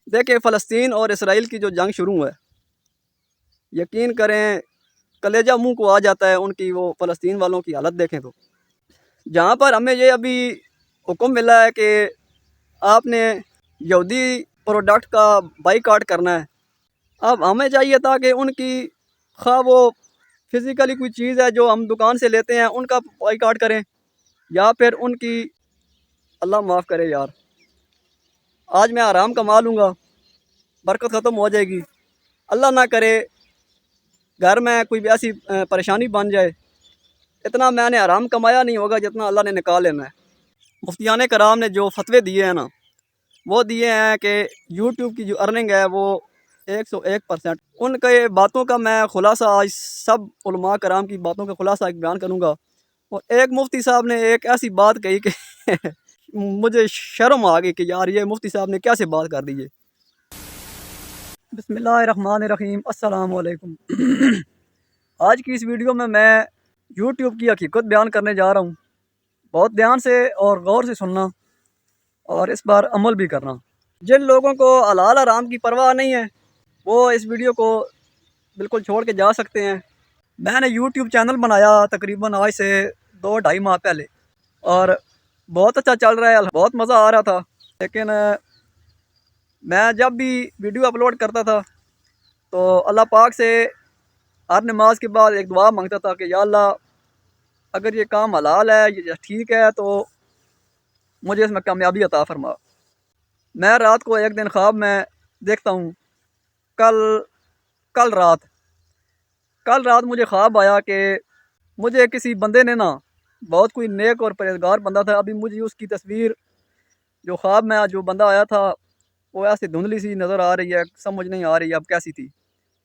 دیکھیں فلسطین اور اسرائیل کی جو جنگ شروع ہے، یقین کریں کلیجہ منہ کو آ جاتا ہے ان کی، وہ فلسطین والوں کی حالت دیکھیں تو جہاں پر ہمیں یہ ابھی حکم ملا ہے کہ آپ نے یہودی پروڈکٹ کا بائیکاٹ کرنا ہے۔ اب ہمیں چاہیے تھا کہ ان کی خواہ وہ فزیکلی کوئی چیز ہے جو ہم دکان سے لیتے ہیں ان کا بائیکاٹ کریں، یا پھر ان کی، اللہ معاف کرے یار، آج میں آرام کما لوں گا، برکت ختم ہو جائے گی، اللہ نہ کرے گھر میں کوئی بھی ایسی پریشانی بن جائے، اتنا میں نے آرام کمایا نہیں ہوگا جتنا اللہ نے نکال لینا ہے۔ مفتیان کرام نے جو فتوے دیے ہیں نا، وہ دیے ہیں کہ یوٹیوب کی جو ارننگ ہے وہ 101%۔ ان کے باتوں کا میں خلاصہ آج سب علماء کرام کی باتوں کا خلاصہ ایک بیان کروں گا۔ اور ایک مفتی صاحب نے ایک ایسی بات کہی کہ مجھے شرم آ گئی کہ یار یہ مفتی صاحب نے کیسے بات کر دی ہے۔ بسم اللہ الرحمن الرحیم، السلام علیکم۔ آج کی اس ویڈیو میں یوٹیوب کی حقیقت بیان کرنے جا رہا ہوں۔ بہت دھیان سے اور غور سے سننا اور اس پر عمل بھی کرنا۔ جن لوگوں کو حلال حرام کی پرواہ نہیں ہے وہ اس ویڈیو کو بالکل چھوڑ کے جا سکتے ہیں۔ میں نے یوٹیوب چینل بنایا تقریباً آج سے 2-2.5 ماہ پہلے، اور بہت اچھا چل رہا ہے، بہت مزہ آ رہا تھا۔ لیکن میں جب بھی ویڈیو اپلوڈ کرتا تھا تو اللہ پاک سے ہر نماز کے بعد ایک دعا مانگتا تھا کہ یا اللہ اگر یہ کام حلال ہے، یہ ٹھیک ہے، تو مجھے اس میں کامیابی عطا فرما۔ میں رات کو ایک دن خواب میں دیکھتا ہوں، کل رات مجھے خواب آیا کہ مجھے کسی بندے نے نا، بہت کوئی نیک اور پرہیزگار بندہ تھا، ابھی مجھے اس کی تصویر جو خواب میں جو بندہ آیا تھا وہ ایسے دھندلی سی نظر آ رہی ہے، سمجھ نہیں آ رہی ہے اب کیسی تھی،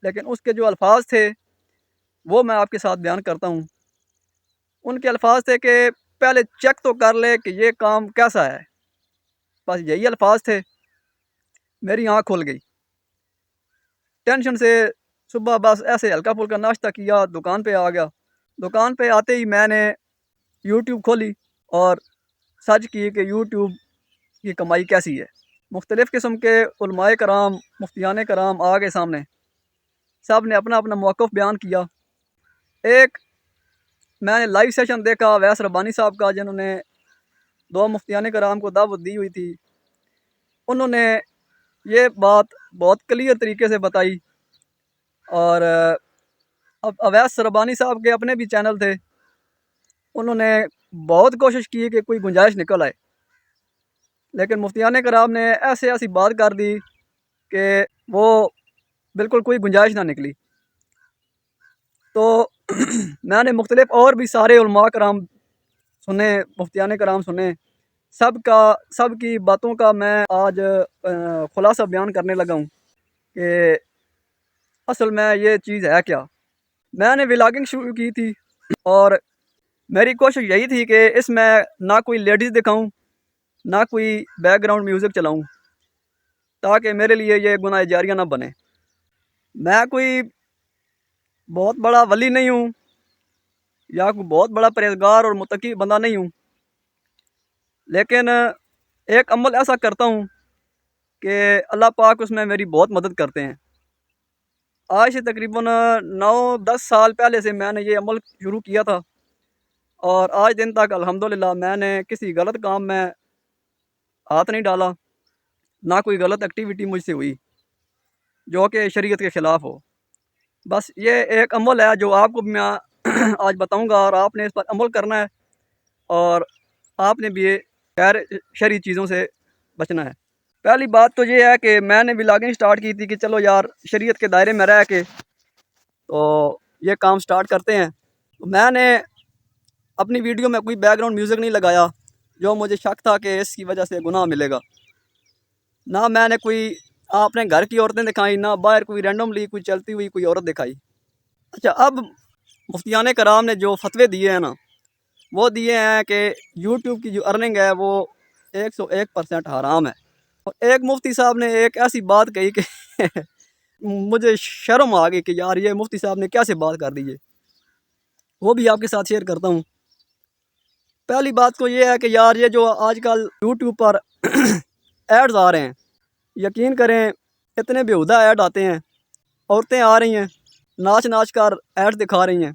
لیکن اس کے جو الفاظ تھے وہ میں آپ کے ساتھ بیان کرتا ہوں۔ ان کے الفاظ تھے کہ پہلے چیک تو کر لے کہ یہ کام کیسا ہے، بس یہی الفاظ تھے۔ میری آنکھ کھل گئی، ٹینشن سے صبح بس ایسے ہلکا پھلکا ناشتہ کیا، دکان پہ آ گیا۔ دکان پہ آتے ہی میں نے یوٹیوب کھولی اور سرچ کی کہ یوٹیوب کی کمائی کیسی ہے۔ مختلف قسم کے علماء کرام، مفتیان کرام آ گئے سامنے، سب نے اپنا اپنا موقف بیان کیا۔ ایک میں نے لائیو سیشن دیکھا اویس ربانی صاحب کا، جنہوں نے 2 مفتیان کرام کو دعوت دی ہوئی تھی۔ انہوں نے یہ بات بہت کلیئر طریقے سے بتائی، اور اب اویس ربانی صاحب کے اپنے بھی چینل تھے، انہوں نے بہت کوشش کی کہ کوئی گنجائش نکل آئے، لیکن مفتیان کرام نے ایسی بات کر دی کہ وہ بالکل کوئی گنجائش نہ نکلی۔ تو میں نے مختلف اور بھی سارے علماء کرام سنے، مفتیان کرام سنے، سب کی باتوں کا میں آج خلاصہ بیان کرنے لگا ہوں کہ اصل میں یہ چیز ہے کیا۔ میں نے ولاگنگ شروع کی تھی اور میری کوشش یہی تھی کہ اس میں نہ کوئی لیڈیز دکھاؤں، نہ کوئی بیک گراؤنڈ میوزک چلاؤں، تاکہ میرے لیے یہ گناہ جاریہ نہ بنے۔ میں کوئی بہت بڑا ولی نہیں ہوں یا کوئی بہت بڑا پرہیزگار اور متقی بندہ نہیں ہوں، لیکن ایک عمل ایسا کرتا ہوں کہ اللہ پاک اس میں میری بہت مدد کرتے ہیں۔ آج سے تقریباً 9-10 سال پہلے سے میں نے یہ عمل شروع کیا تھا، اور آج دن تک الحمدللہ میں نے کسی غلط کام میں ہاتھ نہیں ڈالا، نہ کوئی غلط ایکٹیویٹی مجھ سے ہوئی جو کہ شریعت کے خلاف ہو۔ بس یہ ایک عمل ہے جو آپ کو میں آج بتاؤں گا، اور آپ نے اس پر عمل کرنا ہے، اور آپ نے بھی غیر شرعی چیزوں سے بچنا ہے۔ پہلی بات تو یہ ہے کہ میں نے ولاگنگ سٹارٹ کی تھی کہ چلو یار شریعت کے دائرے میں رہ کے تو یہ کام سٹارٹ کرتے ہیں۔ میں نے اپنی ویڈیو میں کوئی بیک گراؤنڈ میوزک نہیں لگایا جو مجھے شک تھا کہ اس کی وجہ سے گناہ ملے گا، نہ میں نے کوئی اپنے گھر کی عورتیں دکھائیں، نہ باہر کوئی رینڈملی کوئی چلتی ہوئی کوئی عورت دکھائی۔ اچھا، اب مفتیان کرام نے جو فتوے دیے ہیں نا، وہ دیے ہیں کہ یوٹیوب کی جو ارننگ ہے وہ 101% حرام ہے۔ اور ایک مفتی صاحب نے ایک ایسی بات کہی کہ مجھے شرم آ گئی کہ یار یہ مفتی صاحب نے کیسے بات کر دی ہے، وہ بھی آپ کے ساتھ شیئر کرتا ہوں۔ پہلی بات تو یہ ہے کہ یار یہ جو آج کل یوٹیوب پر ایڈز آ رہے ہیں، یقین کریں اتنے بیہودہ ایڈ آتے ہیں، عورتیں آ رہی ہیں ناچ ناچ کر ایڈ دکھا رہی ہیں،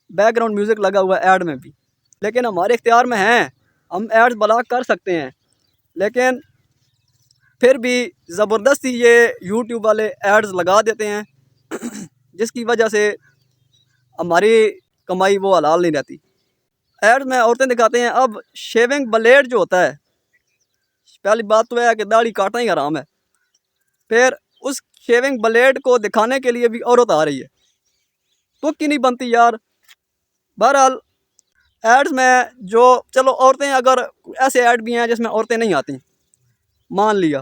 بیک گراؤنڈ میوزک لگا ہوا ہے ایڈ میں بھی، لیکن ہمارے اختیار میں ہیں، ہم ایڈز بلاک کر سکتے ہیں، لیکن پھر بھی زبردستی یہ یوٹیوب والے ایڈز لگا دیتے ہیں جس کی وجہ سے ہماری کمائی وہ حلال نہیں رہتی۔ ایڈ میں عورتیں دکھاتے ہیں، اب شیونگ بلیڈ جو ہوتا ہے، پہلی بات تو ہے کہ داڑھی کاٹنا ہی حرام ہے، پھر اس شیونگ بلیڈ کو دکھانے کے لیے بھی عورت آ رہی ہے، تو کی نہیں بنتی یار۔ بہرحال ایڈز میں جو چلو عورتیں اگر ایسے ایڈ بھی ہیں جس میں عورتیں نہیں آتی، مان لیا۔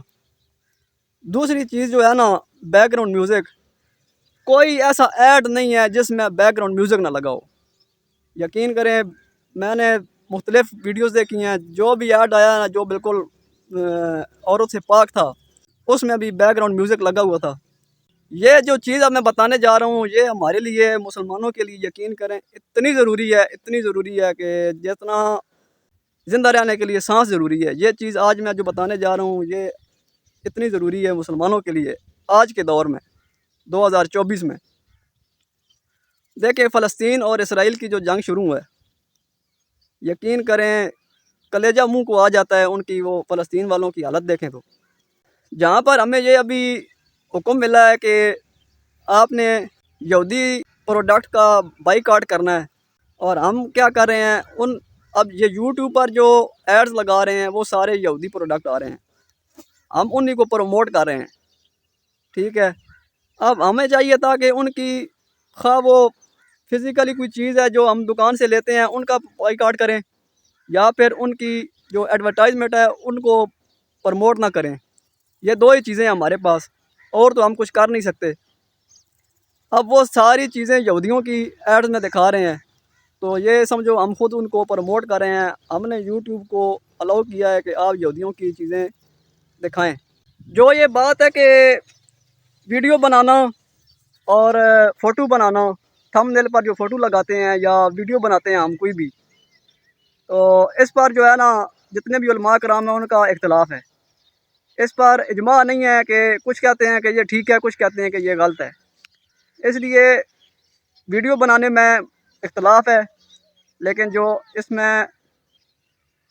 دوسری چیز جو ہے نا، بیک گراؤنڈ میوزک، کوئی ایسا ایڈ نہیں ہے جس میں بیک گراؤنڈ میوزک نہ لگا ہو۔ یقین کریں میں نے مختلف ویڈیوز دیکھی ہیں، جو بھی ایڈ آیا نا جو بالکل عورت سے پاک تھا، اس میں بھی بیک گراؤنڈ میوزک لگا ہوا تھا۔ یہ جو چیز اب میں بتانے جا رہا ہوں، یہ ہمارے لیے مسلمانوں کے لیے یقین کریں اتنی ضروری ہے کہ جتنا زندہ رہنے کے لیے سانس ضروری ہے، یہ چیز آج میں جو بتانے جا رہا ہوں یہ اتنی ضروری ہے مسلمانوں کے لیے آج کے دور میں 2024 میں۔ دیکھیں فلسطین اور اسرائیل کی جو جنگ شروع ہے، یقین کریں کلیجہ منہ کو آ جاتا ہے ان کی، وہ فلسطین والوں کی حالت دیکھیں تو، جہاں پر ہمیں یہ ابھی حکم ملا ہے کہ آپ نے یہودی پروڈکٹ کا بائیکاٹ کرنا ہے، اور ہم کیا کر رہے ہیں، اب یہ یوٹیوب پر جو ایڈز لگا رہے ہیں وہ سارے یہودی پروڈکٹ آ رہے ہیں، ہم انہی کو پروموٹ کر رہے ہیں، ٹھیک ہے۔ اب ہمیں چاہیے تھا کہ ان کی خواہ وہ فزیکلی کوئی چیز ہے جو ہم دکان سے لیتے ہیں ان کا بائیکاٹ کریں، یا پھر ان کی جو ایڈورٹائزمنٹ ہے ان کو پروموٹ نہ کریں، یہ دو ہی چیزیں ہیں ہمارے پاس، اور تو ہم کچھ کر نہیں سکتے۔ اب وہ ساری چیزیں یہودیوں کی ایڈز میں دکھا رہے ہیں، تو یہ سمجھو ہم خود ان کو پروموٹ کر رہے ہیں، ہم نے یوٹیوب کو الاؤ کیا ہے کہ آپ یہودیوں کی چیزیں دکھائیں۔ جو یہ بات ہے کہ ویڈیو بنانا اور فوٹو بنانا، تھم نیل پر جو فوٹو لگاتے ہیں یا ویڈیو بناتے ہیں ہم کوئی بھی، تو اس پر جو ہے نا جتنے بھی علماء کرام ہیں ان کا اختلاف ہے، اس پر اجماع نہیں ہے کہ کچھ کہتے ہیں کہ یہ ٹھیک ہے، کچھ کہتے ہیں کہ یہ غلط ہے، اس لیے ویڈیو بنانے میں اختلاف ہے، لیکن جو اس میں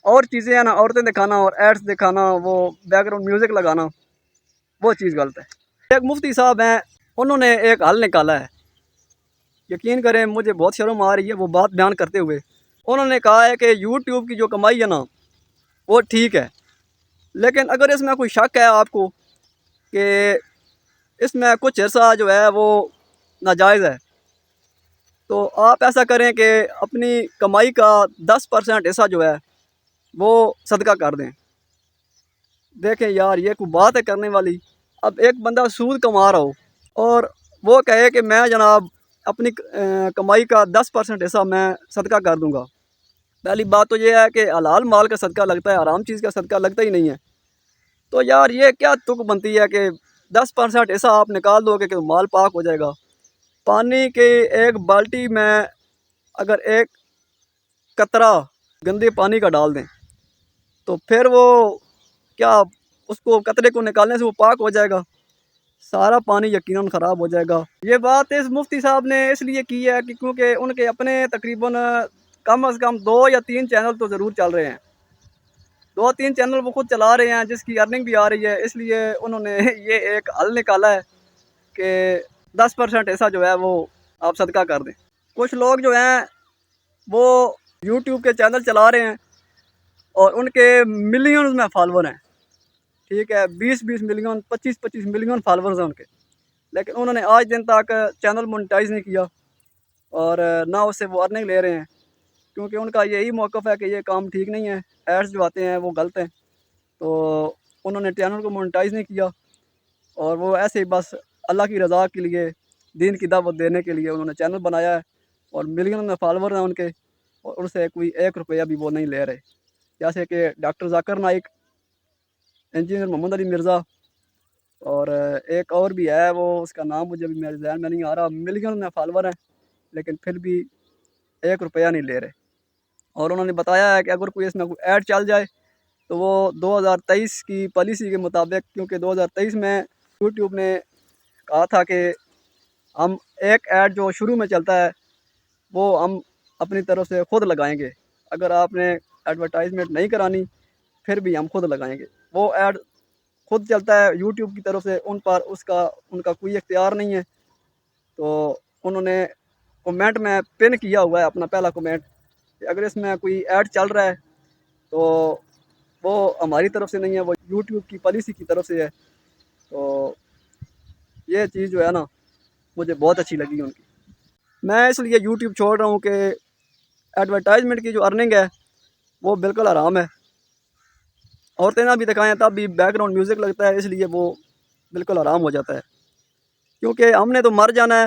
اور چیزیں ہیں نا، عورتیں دکھانا اور ایڈس دکھانا، وہ بیک گراؤنڈ میوزک لگانا، وہ چیز غلط ہے۔ ایک مفتی صاحب ہیں، انہوں نے ایک حل نکالا ہے، یقین کریں مجھے بہت شرم آ رہی ہے وہ بات بیان کرتے ہوئے۔ انہوں نے کہا ہے کہ یوٹیوب کی جو کمائی ہے نا وہ ٹھیک ہے، لیکن اگر اس میں کوئی شک ہے آپ کو کہ اس میں کچھ عرصہ جو ہے وہ ناجائز ہے، تو آپ ایسا کریں کہ اپنی کمائی کا 10% حصہ جو ہے وہ صدقہ کر دیں۔ دیکھیں یار یہ کوئی بات ہے کرنے والی، اب ایک بندہ سود کما رہا ہو اور وہ کہے کہ میں جناب اپنی کمائی کا 10% حصہ میں صدقہ کر دوں گا۔ پہلی بات تو یہ ہے کہ حلال مال کا صدقہ لگتا ہے، حرام چیز کا صدقہ لگتا ہی نہیں ہے، تو یار یہ کیا تک بنتی ہے کہ 10% حصہ آپ نکال دو کہ مال پاک ہو جائے گا۔ پانی کے ایک بالٹی میں اگر ایک قطرہ گندے پانی کا ڈال دیں تو پھر وہ کیا اس کو قطرے کو نکالنے سے وہ پاک ہو جائے گا؟ سارا پانی یقیناً خراب ہو جائے گا۔ یہ بات اس مفتی صاحب نے اس لیے کی ہے کہ کیونکہ ان کے اپنے تقریباً کم از کم 2 یا 3 چینل تو ضرور چل رہے ہیں، 2-3 چینل وہ خود چلا رہے ہیں جس کی ارننگ بھی آ رہی ہے، اس لیے انہوں نے یہ ایک حل نکالا ہے کہ 10% حصہ جو ہے وہ آپ صدقہ کر دیں۔ کچھ لوگ جو ہیں وہ یوٹیوب کے چینل چلا رہے ہیں اور ان کے ملینز میں فالوور ہیں، ٹھیک ہے، 20 ملین 25 ملین فالورز ہیں ان کے، لیکن انہوں نے آج دن تک چینل مونیٹائز نہیں کیا اور نہ اس سے وہ ارننگ لے رہے ہیں، کیونکہ ان کا یہی موقف ہے کہ یہ کام ٹھیک نہیں ہے، ایڈز جو آتے ہیں وہ غلط ہیں، تو انہوں نے چینل کو مونیٹائز نہیں کیا اور وہ ایسے ہی بس اللہ کی رضا کے لیے، دین کی دعوت دینے کے لیے انہوں نے چینل بنایا ہے اور ملین میں فالوور ہیں ان کے، اور ان سے کوئی 1 روپیہ بھی وہ نہیں لے رہے، جیسے کہ ڈاکٹر ذاکر نائک، انجینئر محمد علی مرزا، اور ایک اور بھی ہے، وہ اس کا نام مجھے بھی میرے ذہن میں نہیں آ رہا، ملین میں فالوور ہیں لیکن پھر بھی 1 روپیہ نہیں لے رہے، اور انہوں نے بتایا ہے کہ اگر کوئی اس میں کوئی ایڈ چل جائے تو وہ 2023 کی پالیسی کے مطابق، کیونکہ 2023 میں یوٹیوب نے کہا تھا کہ ہم ایک ایڈ جو شروع میں چلتا ہے وہ ہم اپنی طرف سے خود لگائیں گے، اگر آپ نے ایڈورٹائزمنٹ نہیں کرانی پھر بھی ہم خود لگائیں گے۔ وہ ایڈ خود چلتا ہے یوٹیوب کی طرف سے، ان پر ان کا کوئی اختیار نہیں ہے۔ تو انہوں نے کومنٹ میں پن کیا ہوا ہے اپنا پہلا کومنٹ کہ اگر اس میں کوئی ایڈ چل رہا ہے تو وہ ہماری طرف سے نہیں ہے، وہ یوٹیوب کی پالیسی کی طرف سے ہے۔ تو یہ چیز جو ہے نا مجھے بہت اچھی لگی ان کی۔ میں اس لیے یوٹیوب چھوڑ رہا ہوں کہ ایڈورٹائزمنٹ کی جو ارننگ ہے وہ بالکل حرام ہے۔ عورتیں نہ بھی دکھائیں تب بھی بیک گراؤنڈ میوزک لگتا ہے، اس لیے وہ بالکل حرام ہو جاتا ہے، کیونکہ ہم نے تو مر جانا ہے۔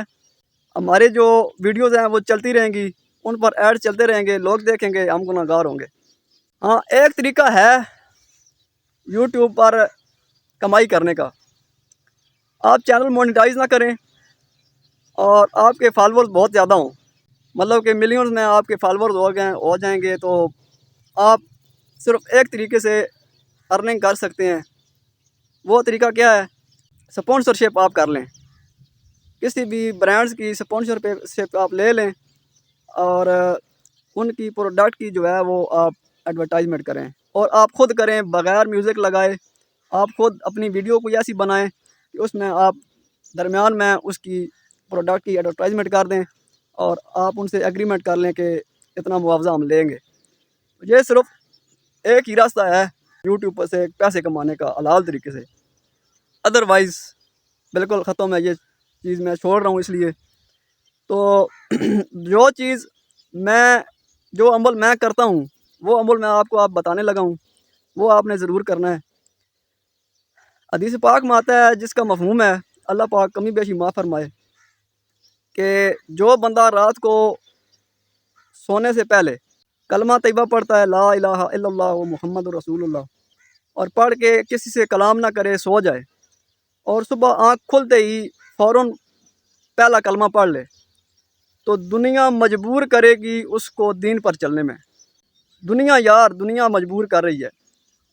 ہمارے جو ویڈیوز ہیں وہ چلتی رہیں گی، ان پر ایڈ چلتے رہیں گے، لوگ دیکھیں گے، ہم گناہ گار ہوں گے۔ ہاں، ایک طریقہ ہے یوٹیوب پر کمائی کرنے کا، آپ چینل مونیٹائز نہ کریں اور آپ کے فالورز بہت زیادہ ہوں، مطلب کہ ملینز میں آپ کے فالورز ہو جائیں گے، تو آپ صرف ایک طریقے سے ارننگ کر سکتے ہیں۔ وہ طریقہ کیا ہے؟ سپانسرشپ آپ کر لیں، کسی بھی برانڈز کی سپانسرشپ آپ لے لیں اور ان کی پروڈکٹ کی جو ہے وہ آپ ایڈورٹائزمنٹ کریں، اور آپ خود کریں بغیر میوزک لگائے۔ آپ خود اپنی ویڈیو کوئی ایسی بنائیں کہ اس میں آپ درمیان میں اس کی پروڈکٹ کی ایڈورٹائزمنٹ کر دیں اور آپ ان سے ایگریمنٹ کر لیں کہ اتنا معاوضہ ہم لیں گے۔ یہ صرف ایک ہی راستہ ہے یوٹیوب پر سے پیسے کمانے کا حلال طریقے سے، ادروائز بالکل ختم ہے یہ چیز، میں چھوڑ رہا ہوں اس لیے۔ تو جو عمل میں کرتا ہوں وہ عمل میں آپ کو بتانے لگا ہوں، وہ آپ نے ضرور کرنا ہے۔ حدیث پاک میں آتا ہے جس کا مفہوم ہے، اللہ پاک کمی بیشی معاف فرمائے، کہ جو بندہ رات کو سونے سے پہلے کلمہ طیبہ پڑھتا ہے، لا الہ الا اللہ محمد رسول اللہ، اور پڑھ کے کسی سے کلام نہ کرے، سو جائے، اور صبح آنکھ کھلتے ہی فوراً پہلا کلمہ پڑھ لے، تو دنیا مجبور کرے گی اس کو دین پر چلنے میں۔ دنیا مجبور کر رہی ہے،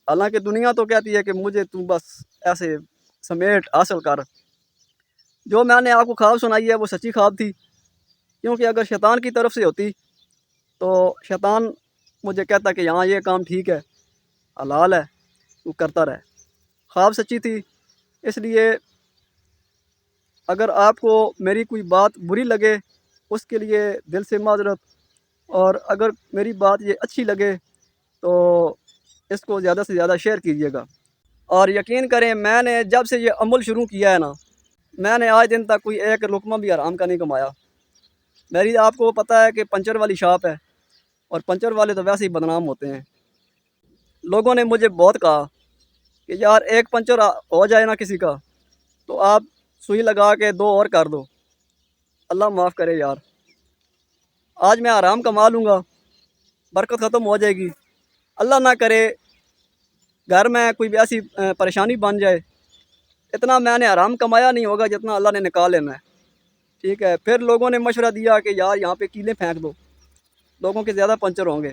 حالانکہ دنیا تو کہتی ہے کہ مجھے تو بس ایسے سمیٹ حاصل کر۔ جو میں نے آپ کو خواب سنائی ہے وہ سچی خواب تھی، کیونکہ اگر شیطان کی طرف سے ہوتی تو شیطان مجھے کہتا کہ ہاں یہ کام ٹھیک ہے، حلال ہے، تو کرتا رہے۔ خواب سچی تھی، اس لیے اگر آپ کو میری کوئی بات بری لگے اس کے لیے دل سے معذرت، اور اگر میری بات یہ اچھی لگے تو اس کو زیادہ سے زیادہ شیئر کیجیے گا۔ اور یقین کریں، میں نے جب سے یہ عمل شروع کیا ہے نا، میں نے آج دن تک کوئی ایک لقمہ بھی حرام کا نہیں کمایا۔ میری آپ کو پتہ ہے کہ پنچر والی شاپ ہے، اور پنچر والے تو ویسے ہی بدنام ہوتے ہیں۔ لوگوں نے مجھے بہت کہا کہ یار ایک پنچر ہو جائے نا کسی کا تو آپ سوئی لگا کے 2 اور کر دو۔ اللہ معاف کرے یار، آج میں آرام کما لوں گا، برکت ختم ہو جائے گی، اللہ نہ کرے گھر میں کوئی بھی ایسی پریشانی بن جائے، اتنا میں نے آرام کمایا نہیں ہوگا جتنا اللہ نے نکال لینا ہے، ٹھیک ہے۔ پھر لوگوں نے مشورہ دیا کہ یار یہاں پہ کیلیں پھینک دو، لوگوں کے زیادہ پنچر ہوں گے،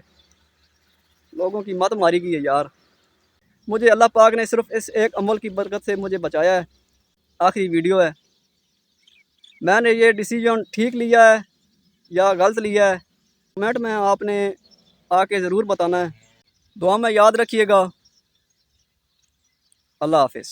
لوگوں کی مت ماری گئی ہے یار۔ مجھے اللہ پاک نے صرف اس ایک عمل کی برکت سے مجھے بچایا ہے۔ آخری ویڈیو ہے، میں نے یہ ڈیسیجن ٹھیک لیا ہے یا غلط لیا ہے، کمنٹ میں آپ نے آ کے ضرور بتانا ہے۔ دعا میں یاد رکھیے گا۔ اللہ حافظ۔